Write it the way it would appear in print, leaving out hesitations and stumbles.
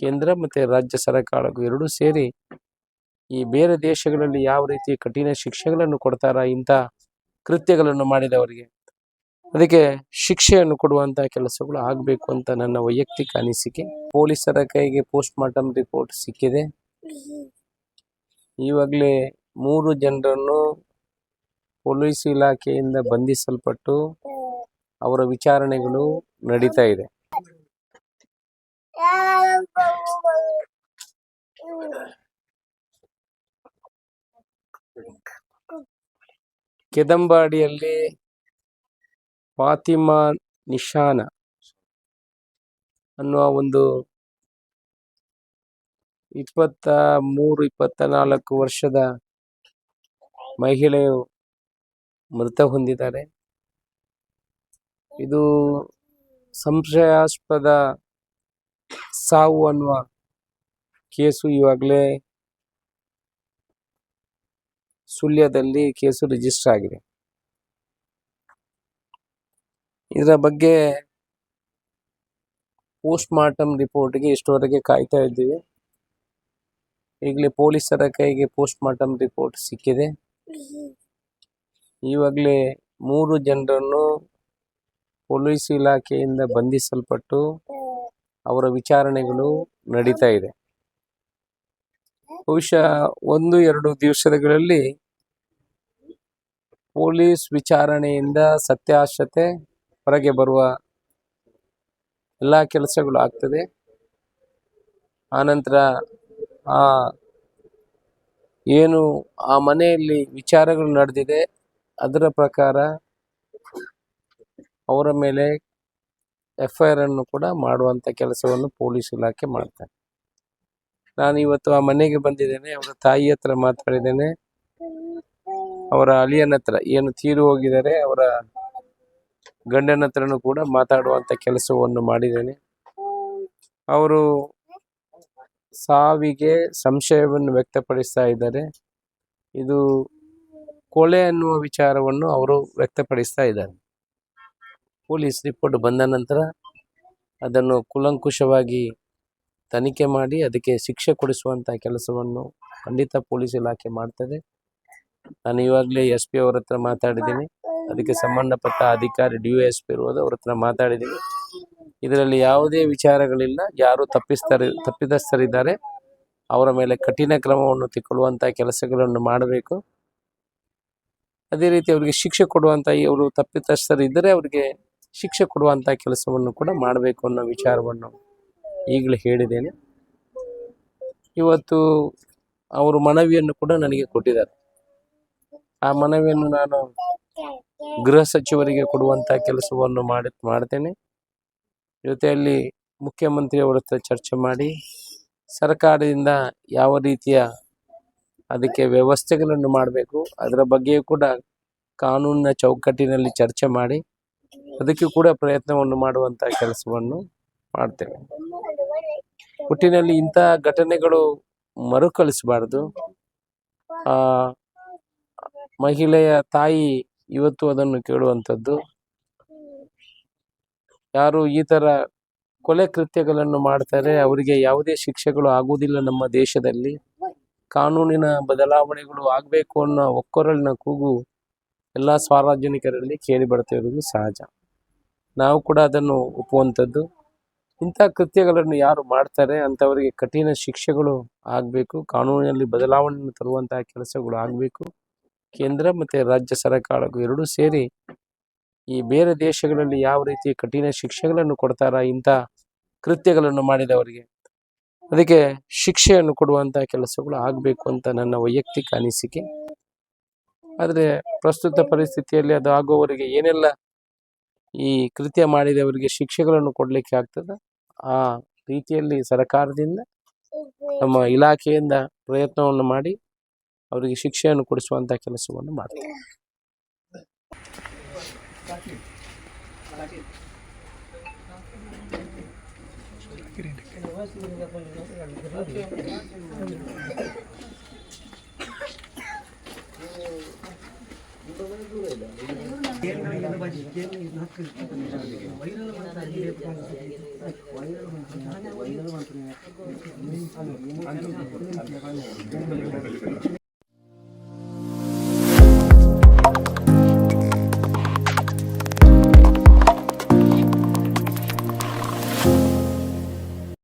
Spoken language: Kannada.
ಕೇಂದ್ರ ಮತ್ತು ರಾಜ್ಯ ಸರ್ಕಾರಗಳು ಎರಡೂ ಸೇರಿ ಈ ಬೇರೆ ದೇಶಗಳಲ್ಲಿ ಯಾವ ರೀತಿ ಕಠಿಣ ಶಿಕ್ಷೆಗಳನ್ನು ಕೊಡ್ತಾರ ಇಂಥ ಕೃತ್ಯಗಳನ್ನು ಮಾಡಿದವರಿಗೆ, ಅದಕ್ಕೆ ಶಿಕ್ಷೆಯನ್ನು ಕೊಡುವಂಥ ಕೆಲಸಗಳು ಆಗಬೇಕು ಅಂತ ನನ್ನ ವೈಯಕ್ತಿಕ ಅನಿಸಿಕೆ. ಪೊಲೀಸರ ಕೈಗೆ ಪೋಸ್ಟ್ ಮಾರ್ಟಮ್ ರಿಪೋರ್ಟ್ ಸಿಕ್ಕಿದೆ. ಈವಾಗಲೇ 3 ಜನರನ್ನು ಪೊಲೀಸ್ ಇಲಾಖೆಯಿಂದ ಬಂಧಿಸಲ್ಪಟ್ಟು ಅವರ ವಿಚಾರಣೆಗಳು ನಡೀತಾ ಇದೆ. ಕೆದಂಬಾಡಿಯಲ್ಲಿ ಫಾತಿಮಾ ನಿಶಾನ ಅನ್ನುವ ಒಂದು 23-24 ವರ್ಷದ ಮಹಿಳೆಯು ಮೃತ ಹೊಂದಿದ್ದಾರೆ. ಇದು ಸಂಶಯಾಸ್ಪದ ಸಾವು ಅನ್ನುವ ಕೇಸು ಈವಾಗಲೇ ಸುಳ್ಯದಲ್ಲಿ ಕೇಸು ರಿಜಿಸ್ಟರ್ ಆಗಿದೆ. ಇದರ ಬಗ್ಗೆ ಪೋಸ್ಟ್ ಮಾರ್ಟಮ್ ರಿಪೋರ್ಟ್ಗೆ ಇಷ್ಟವರೆಗೆ ಕಾಯ್ತಾ ಇದ್ದೀವಿ. ಈಗಲೇ ಪೊಲೀಸರ ಕೈಗೆ ಪೋಸ್ಟ್ ಮಾರ್ಟಮ್ ರಿಪೋರ್ಟ್ ಸಿಕ್ಕಿದೆ. ಈವಾಗಲೇ 3 ಜನರನ್ನು ಪೊಲೀಸ್ ಇಲಾಖೆಯಿಂದ ಬಂಧಿಸಲ್ಪಟ್ಟು ಅವರ ವಿಚಾರಣೆಗಳು ನಡೀತಾ ಇದೆ. ಬಹುಶಃ 1-2 ದಿವಸಗಳಲ್ಲಿ ಪೊಲೀಸ್ ವಿಚಾರಣೆಯಿಂದ ಸತ್ಯಾಸತ್ಯತೆ ಹೊರಗೆ ಬರುವ ಎಲ್ಲ ಕೆಲಸಗಳು ಆಗ್ತದೆ. ಆನಂತರ ಏನು ಆ ಮನೆಯಲ್ಲಿ ವಿಚಾರಗಳು ನಡೆದಿದೆ ಅದರ ಪ್ರಕಾರ ಅವರ ಮೇಲೆ FIR ಅನ್ನು ಕೂಡ ಮಾಡುವಂಥ ಕೆಲಸವನ್ನು ಪೊಲೀಸ್ ಇಲಾಖೆ ಮಾಡ್ತಾರೆ. ನಾನು ಇವತ್ತು ಆ ಮನೆಗೆ ಬಂದಿದ್ದೇನೆ. ಅವರ ತಾಯಿ ಹತ್ರ ಮಾತಾಡಿದ್ದೇನೆ. ಅವರ ಅಳಿಯನ ಹತ್ರ, ಏನು ತೀರು ಹೋಗಿದ್ದಾರೆ ಅವರ ಗಂಡನ ಹತ್ರನೂ ಕೂಡ ಮಾತಾಡುವಂಥ ಕೆಲಸವನ್ನು ಮಾಡಿದ್ದೇನೆ. ಅವರು ಸಾವಿಗೆ ಸಂಶಯವನ್ನು ವ್ಯಕ್ತಪಡಿಸ್ತಾ ಇದ್ದಾರೆ. ಇದು ಕೊಲೆ ಅನ್ನುವ ವಿಚಾರವನ್ನು ಅವರು ವ್ಯಕ್ತಪಡಿಸ್ತಾ ಇದ್ದಾರೆ. ಪೊಲೀಸ್ ರಿಪೋರ್ಟ್ ಬಂದ ನಂತರ ಅದನ್ನು ಕೂಲಂಕುಷವಾಗಿ ತನಿಖೆ ಮಾಡಿ ಅದಕ್ಕೆ ಶಿಕ್ಷೆ ಕೊಡಿಸುವಂಥ ಕೆಲಸವನ್ನು ಖಂಡಿತ ಪೊಲೀಸ್ ಇಲಾಖೆ ಮಾಡ್ತದೆ. ನಾನು ಇವಾಗಲೇ SP ಅವರ ಹತ್ರ ಮಾತಾಡಿದ್ದೀನಿ. ಅದಕ್ಕೆ ಸಂಬಂಧಪಟ್ಟ ಅಧಿಕಾರಿ DYSP ಇರುವುದು ಅವ್ರ ಹತ್ರ ಮಾತಾಡಿದ್ದೀನಿ. ಇದರಲ್ಲಿ ಯಾವುದೇ ವಿಚಾರಗಳಿಲ್ಲ. ಯಾರು ತಪ್ಪಿತಸ್ಥರಿದ್ದಾರೆ ಅವರ ಮೇಲೆ ಕಠಿಣ ಕ್ರಮವನ್ನು ತೆಗೆದುಕೊಳ್ಳುವಂಥ ಕೆಲಸಗಳನ್ನು ಮಾಡಬೇಕು. ಅದೇ ರೀತಿ ಅವರಿಗೆ ಶಿಕ್ಷೆ ಕೊಡುವಂಥ, ಅವರು ತಪ್ಪಿತಸ್ಥರಿದ್ದರೆ ಅವರಿಗೆ ಶಿಕ್ಷೆ ಕೊಡುವಂಥ ಕೆಲಸವನ್ನು ಕೂಡ ಮಾಡಬೇಕು ಅನ್ನೋ ವಿಚಾರವನ್ನು ಈಗಲೇ ಹೇಳಿದ್ದೇನೆ. ಇವತ್ತು ಅವರು ಮನವಿಯನ್ನು ಕೂಡ ನನಗೆ ಕೊಟ್ಟಿದ್ದಾರೆ. ಆ ಮನವಿಯನ್ನು ನಾನು ಗೃಹ ಸಚಿವರಿಗೆ ಕೊಡುವಂಥ ಕೆಲಸವನ್ನು ಮಾಡ್ತೇನೆ. ಜೊತೆಯಲ್ಲಿ ಮುಖ್ಯಮಂತ್ರಿಯವರ ಹತ್ರ ಚರ್ಚೆ ಮಾಡಿ ಸರ್ಕಾರದಿಂದ ಯಾವ ರೀತಿಯ ಅದಕ್ಕೆ ವ್ಯವಸ್ಥೆಗಳನ್ನು ಮಾಡಬೇಕು ಅದರ ಬಗ್ಗೆಯೂ ಕೂಡ ಕಾನೂನಿನ ಚೌಕಟ್ಟಿನಲ್ಲಿ ಚರ್ಚೆ ಮಾಡಿ ಅದಕ್ಕೂ ಕೂಡ ಪ್ರಯತ್ನವನ್ನು ಮಾಡುವಂಥ ಕೆಲಸವನ್ನು ಮಾಡ್ತೇವೆ. ಒಟ್ಟಿನಲ್ಲಿ ಇಂಥ ಘಟನೆಗಳು ಮರುಕಳಿಸಬಾರ್ದು. ಮಹಿಳೆಯ ತಾಯಿ ಇವತ್ತು ಅದನ್ನು ಕೇಳುವಂಥದ್ದು. ಯಾರು ಈ ಥರ ಕೊಲೆ ಕೃತ್ಯಗಳನ್ನು ಮಾಡ್ತಾರೆ ಅವರಿಗೆ ಯಾವುದೇ ಶಿಕ್ಷೆಗಳು ಆಗುವುದಿಲ್ಲ. ನಮ್ಮ ದೇಶದಲ್ಲಿ ಕಾನೂನಿನ ಬದಲಾವಣೆಗಳು ಆಗಬೇಕು ಅನ್ನೋ ಒಕ್ಕೊರಲಿನ ಕೂಗು ಎಲ್ಲ ಸಾರ್ವಜನಿಕರಲ್ಲಿ ಕೇಳಿ ಬರ್ತಿರೋದು ಸಹಜ. ನಾವು ಕೂಡ ಅದನ್ನು ಒಪ್ಪುವಂಥದ್ದು. ಇಂಥ ಕೃತ್ಯಗಳನ್ನು ಯಾರು ಮಾಡ್ತಾರೆ ಅಂಥವರಿಗೆ ಕಠಿಣ ಶಿಕ್ಷೆಗಳು ಆಗಬೇಕು. ಕಾನೂನಿನಲ್ಲಿ ಬದಲಾವಣೆಯನ್ನು ತರುವಂತಹ ಕೆಲಸಗಳು ಆಗಬೇಕು. ಕೇಂದ್ರ ಮತ್ತು ರಾಜ್ಯ ಸರ್ಕಾರಗಳು ಎರಡೂ ಸೇರಿ ಈ ಬೇರೆ ದೇಶಗಳಲ್ಲಿ ಯಾವ ರೀತಿ ಕಠಿಣ ಶಿಕ್ಷೆಗಳನ್ನು ಕೊಡ್ತಾರ ಇಂಥ ಕೃತ್ಯಗಳನ್ನು ಮಾಡಿದವರಿಗೆ, ಅದಕ್ಕೆ ಶಿಕ್ಷೆಯನ್ನು ಕೊಡುವಂಥ ಕೆಲಸಗಳು ಆಗಬೇಕು ಅಂತ ನನ್ನ ವೈಯಕ್ತಿಕ ಅನಿಸಿಕೆ. ಆದರೆ ಪ್ರಸ್ತುತ ಪರಿಸ್ಥಿತಿಯಲ್ಲಿ ಅದು ಆಗುವವರಿಗೆ ಏನೆಲ್ಲ ಈ ಕೃತ್ಯ ಮಾಡಿದವರಿಗೆ ಶಿಕ್ಷೆಗಳನ್ನು ಕೊಡಲಿಕ್ಕೆ ಆಗ್ತದೆ ಆ ರೀತಿಯಲ್ಲಿ ಸರ್ಕಾರದಿಂದ ನಮ್ಮ ಇಲಾಖೆಯಿಂದ ಪ್ರಯತ್ನವನ್ನು ಮಾಡಿ ಅವರಿಗೆ ಶಿಕ್ಷೆಯನ್ನು ಕೊಡಿಸುವಂಥ ಕೆಲಸವನ್ನು ಮಾಡ್ತಾರೆ. ವೈರಲ್